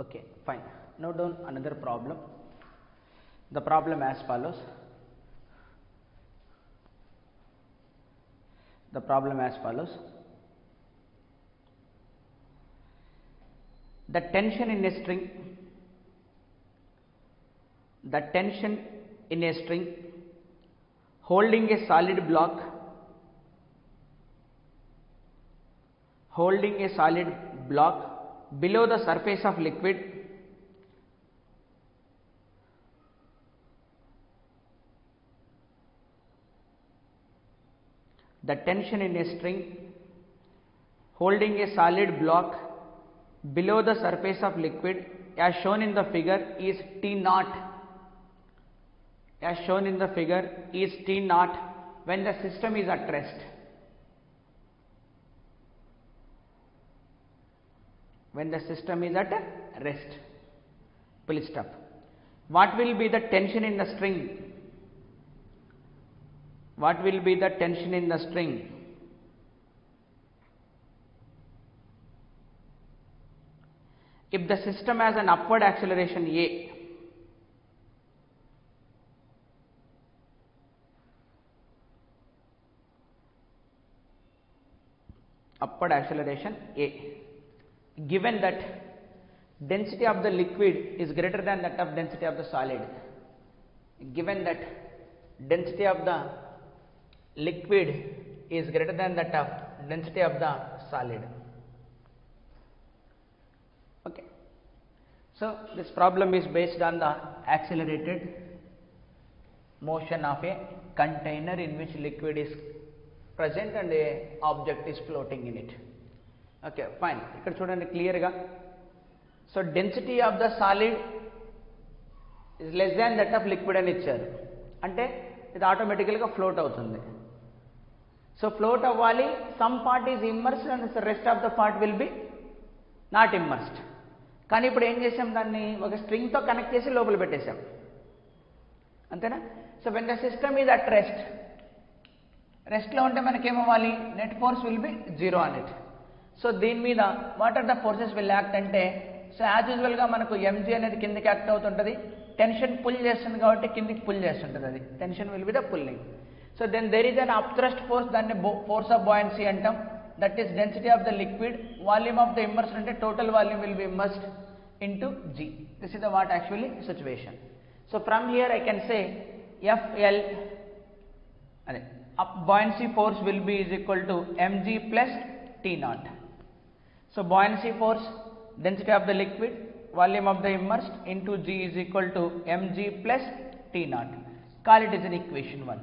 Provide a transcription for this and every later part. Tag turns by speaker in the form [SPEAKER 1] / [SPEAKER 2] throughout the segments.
[SPEAKER 1] Okay, fine. Note down another problem. The problem as follows. The problem as follows. The tension in a string, holding a solid block, below the surface of liquid, the tension in a string holding a solid block below the surface of liquid as shown in the figure is T naught. As shown in the figure is T naught when the system is at rest. When the system is at rest. Full stop. What will be the tension in the string? What will be the tension in the string? If the system has an upward acceleration A, given that density of the liquid is greater than that of density of the solid, given that density of the liquid is greater than that of density of the solid. Okay. So this problem is based on the accelerated motion of a container in which liquid is present and a object is floating in it. Okay, fine. ఇక్కడ చూడండి clear గా. So density of the solid is less than that of liquid అని ఇచ్చారు. అంటే ఇది ఆటోమేటికల్గా float అవుతుంది. So float అవ్వాలి, some part is immersed and rest of the part will be not immersed. కానీ ఇప్పుడు ఏం చేసాం, దాన్ని ఒక స్ట్రింగ్తో కనెక్ట్ చేసి లోపల పెట్టేశాం, అంతేనా? So when the system is at రెస్ట్లో ఉంటే మనకేమవ్వాలి, net force will be 0 on it. So దీని మీద what are the forces will act అంటే, సో యాజ్ యూజువల్గా మనకు ఎంజీ అనేది కిందికి యాక్ట్ అవుతుంటుంది, టెన్షన్ పుల్ చేస్తుంది కాబట్టి కిందికి పుల్ చేస్తుంటుంది, అది tension will be the pulling. So then there is an up thrust force, దాన్ని ఫోర్స్ ఆఫ్ బాయన్సీ అంటాం. That is density of the liquid, volume of the immersed అంటే total volume will be immersed into g. This is the what actually situation. So from here I can say FL, అదే buoyancy force will be is equal to mg plus T naught. So buoyancy force, density of the liquid, volume of the immersed into G is equal to mg plus T naught. Call it as an equation 1.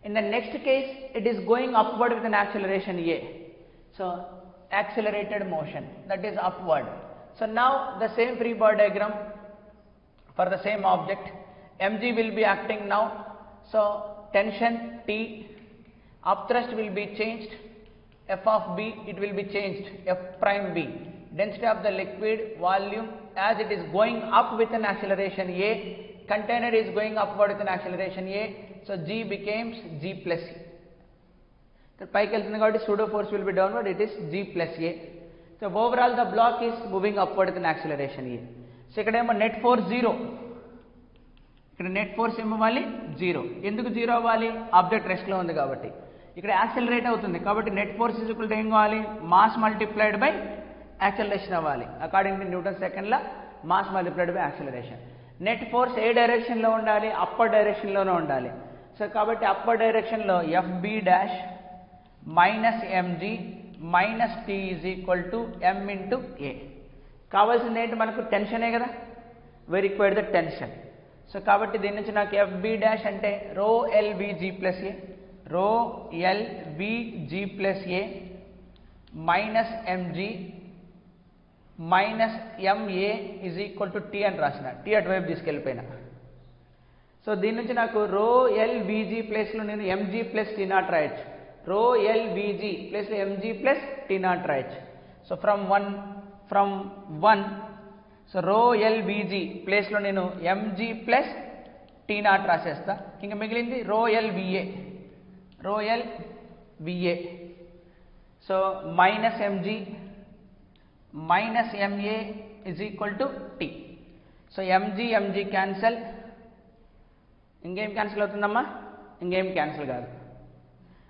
[SPEAKER 1] In the next case, it is going upward with an acceleration A. So accelerated motion, that is upward. So now the same free body diagram for the same object, mg will be acting now. So tension T, up thrust will be changed, F of B, it will be changed, F prime B. Density of the liquid, volume, as it is going up with an acceleration A, container is going upward with an acceleration A, so G becomes G plus A. So పైకి వెళ్తుంది కాబట్టి pseudo force will be downward, it is G plus A. So overall the block is moving upward with an acceleration A. So ఇక్కడేమో net force 0, ఇక్కడ net force ఏమవ్వాలి 0. ఎందుకు 0 అవ్వాలి, object రెస్ట్లో ఉంది కాబట్టి. ఇక్కడ యాక్సిలరేట్ అవుతుంది కాబట్టి net force is equal to ఏం కావాలి, మాస్ మల్టిప్లైడ్ బై యాక్సిలరేషన్ అవ్వాలి. అకార్డింగ్ టు న్యూటన్ సెకండ్ల mass multiplied by acceleration. Net force ఏ డైరెక్షన్లో ఉండాలి, అప్పర్ డైరెక్షన్లోనే ఉండాలి. సో కాబట్టి అప్పర్ డైరెక్షన్లో FB dash minus MG minus T is equal to M into A. కావాల్సింది ఏంటి మనకు, టెన్షనే కదా, we required the tension. So కాబట్టి దీని నుంచి నాకు FB డాష్ అంటే rho LVG plus A, rho L V G plus A minus mg minus ma is equal to T అని రాసిన, T అటువైపు తీసుకెళ్ళిపోయినా. సో దీని నుంచి నాకు rho L VG ప్లేస్లో నేను mg ప్లస్ T నాట్ రాయొచ్చు, rho L VG ప్లేస్లో mg ప్లస్ T నాట్ రాయొచ్చు. So from 1 so rho L VG ప్లేస్లో నేను mg ప్లస్ T నాట్ రాసేస్తా. ఇంకా మిగిలింది rho L VA, rho L VA. So minus mg minus ma is equal to t. So mg cancel, ఇంకేం cancel అవుతుందమ్మా? ఇంకేం cancel కాదు,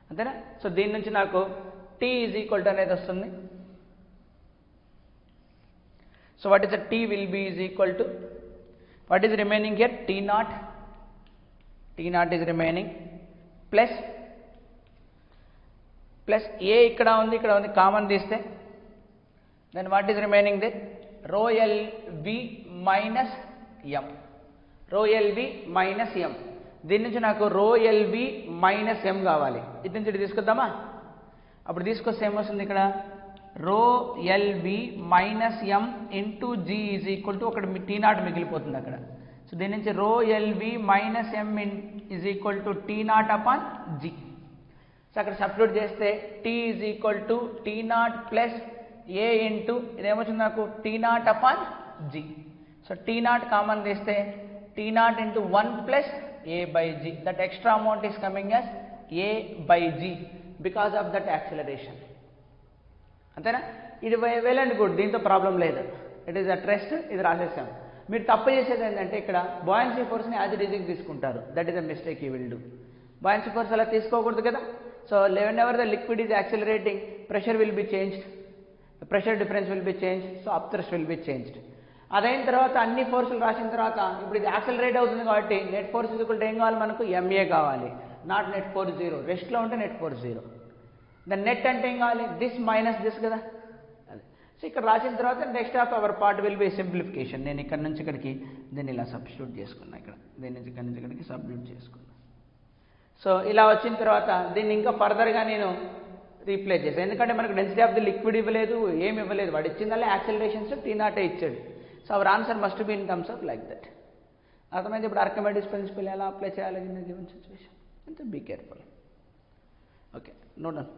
[SPEAKER 1] అంతేనా? సో దీని నుంచి నాకు t ఈజ్ ఈక్వల్ టు అనేది వస్తుంది. So what is the t will be is equal to, what is remaining here? t naught is remaining plus a ఇక్కడ ఉంది కామన్ తీస్తే then what is remaining there? Rho L V minus M, rho L V minus ఎం. దీని నుంచి నాకు రో L V minus ఎం కావాలి. ఇటు నుంచి ఇటు తీసుకొద్దామా? అప్పుడు తీసుకొస్తే ఏమొస్తుంది ఇక్కడ? Rho L V minus M into g is equal to, ఒకటి టీ నాట్ మిగిలిపోతుంది అక్కడ. సో దీని నుంచి rho L V minus M is equal to T naught upon g. So అక్కడ సబ్స్టిట్యూట్ చేస్తే T is equal to T naught plus a into ఇదేమొచ్చింది నాకు? T naught upon g. So T naught common తీస్తే T naught into 1 plus a by g. That extra amount is coming as a by g because of that acceleration, అంతేనా? ఇది well and good, దీంతో problem లేదు. It is at rest, ఇది రాసేసాం. మీరు తప్పు చేసేది ఏంటంటే ఇక్కడ బాయన్సీ ఫోర్స్ని యాజ్ ఇట్ ఈజ్ తీసుకుంటారు. That is a mistake you will do. Buoyancy force అలా తీసుకోకూడదు కదా. So whenever the liquid is accelerating, pressure will be changed, the pressure difference will be changed, so upthrust will be changed. అదైన తర్వాత అన్ని ఫోర్సులు రాసిన తర్వాత ఇప్పుడు ఇది యాక్సిలరేట్ అవుతుంది కాబట్టి నెట్ ఫోర్స్ ఈక్వల్ టు ఏం కావాలి మనకు? ఎంఏ కావాలి, నాట్ నెట్ ఫోర్స్ 0. రెస్ట్లో ఉంటే నెట్ ఫోర్స్ 0. ద నెట్ అంటే ఏం కావాలి? దిస్ మైనస్ దిస్ కదా. అదే. సో ఇక్కడ రాసిన తర్వాత next of our part will be simplification. నేను ఇక్కడ నుంచి ఇక్కడికి దీన్ని ఇలా సబ్స్టిట్యూట్ చేసుకున్నా, ఇక్కడ దీని నుంచి ఇక్కడ నుంచి ఇక్కడికి సబ్స్టిట్యూట్ చేసుకున్నా. సో ఇలా వచ్చిన తర్వాత దీన్ని ఇంకా ఫర్దర్గా నేను రీప్లేస్ చేశాను. ఎందుకంటే మనకు డెన్సిటీ ఆఫ్ ది లిక్విడ్ ఇవ్వలేదు, ఏమి ఇవ్వలేదు. వాడు ఇచ్చిందల్లా యాక్సిలరేషన్స్ టీ నాటే ఇచ్చాడు. So our answer must be in terms of like that. అర్థమైంది? ఇప్పుడు ఆర్కిమెడిస్ ప్రిన్సిపల్ ఎలా అప్లై చేయాలి ఇన్ గివెన్ సిచ్యువేషన్. అంతే, be careful. Okay, no done.